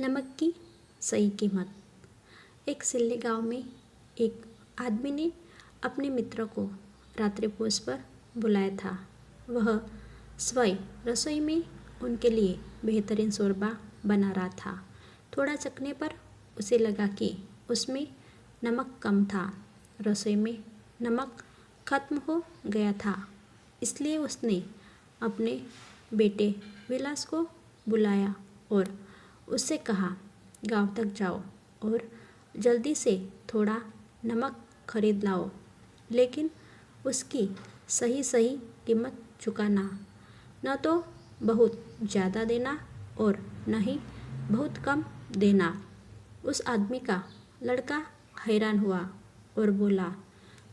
नमक की सही कीमत। एक सिल्ले गांव में एक आदमी ने अपने मित्र को रात्रिभोज पर बुलाया था। वह स्वयं रसोई में उनके लिए बेहतरीन शोरबा बना रहा था। थोड़ा चखने पर उसे लगा कि उसमें नमक कम था। रसोई में नमक खत्म हो गया था। इसलिए उसने अपने बेटे विलास को बुलाया और उससे कहा, गांव तक जाओ और जल्दी से थोड़ा नमक खरीद लाओ, लेकिन उसकी सही सही कीमत चुकाना। न तो बहुत ज़्यादा देना और न ही बहुत कम देना। उस आदमी का लड़का हैरान हुआ और बोला,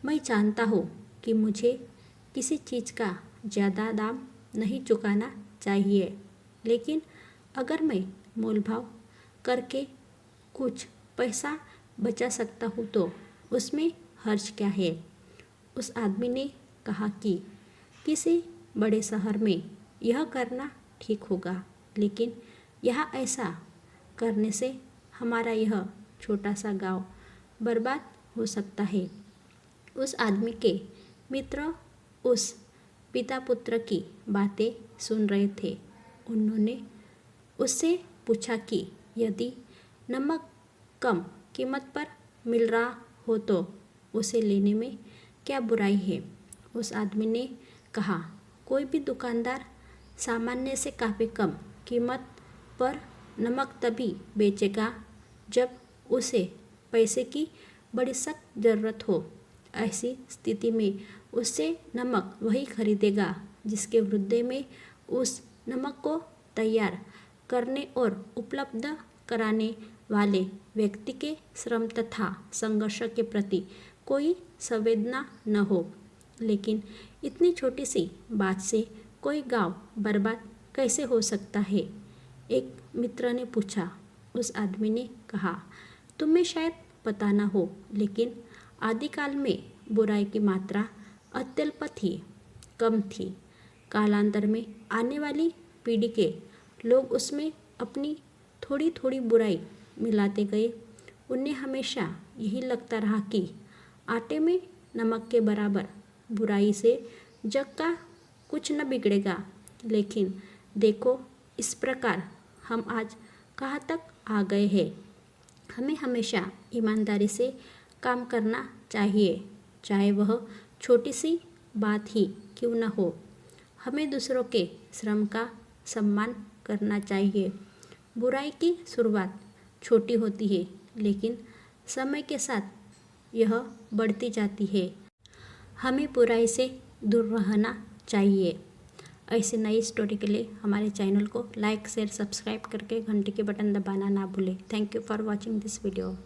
मैं जानता हूँ कि मुझे किसी चीज़ का ज़्यादा दाम नहीं चुकाना चाहिए, लेकिन अगर मैं मोल भाव करके कुछ पैसा बचा सकता हूँ तो उसमें हर्ज क्या है। उस आदमी ने कहा कि किसी बड़े शहर में यह करना ठीक होगा, लेकिन यहाँ ऐसा करने से हमारा यह छोटा सा गांव बर्बाद हो सकता है। उस आदमी के मित्र उस पिता पुत्र की बातें सुन रहे थे। उन्होंने उससे पूछा कि यदि नमक कम कीमत पर मिल रहा हो तो उसे लेने में क्या बुराई है। उस आदमी ने कहा, कोई भी दुकानदार सामान्य से काफ़ी कम कीमत पर नमक तभी बेचेगा जब उसे पैसे की बड़ी सख्त ज़रूरत हो। ऐसी स्थिति में उससे नमक वही खरीदेगा जिसके विरुद्ध में उस नमक को तैयार करने और उपलब्ध कराने वाले व्यक्ति के श्रम तथा संघर्ष के प्रति कोई संवेदना न हो। लेकिन इतनी छोटी सी बात से कोई गांव बर्बाद कैसे हो सकता है? एक मित्र ने पूछा। उस आदमी ने कहा, तुम्हें शायद पता न हो, लेकिन आदिकाल में बुराई की मात्रा अत्यल्प थी, कम थी। कालांतर में आने वाली पीढ़ी के लोग उसमें अपनी थोड़ी थोड़ी बुराई मिलाते गए। उन्हें हमेशा यही लगता रहा कि आटे में नमक के बराबर बुराई से जग का कुछ न बिगड़ेगा। लेकिन देखो, इस प्रकार हम आज कहाँ तक आ गए हैं। हमें हमेशा ईमानदारी से काम करना चाहिए, चाहे वह छोटी सी बात ही क्यों न हो। हमें दूसरों के श्रम का सम्मान करना चाहिए। बुराई की शुरुआत छोटी होती है, लेकिन समय के साथ यह बढ़ती जाती है। हमें बुराई से दूर रहना चाहिए। ऐसे नई स्टोरी के लिए हमारे चैनल को लाइक शेयर सब्सक्राइब करके घंटी के बटन दबाना ना भूलें। Thank you for watching this video.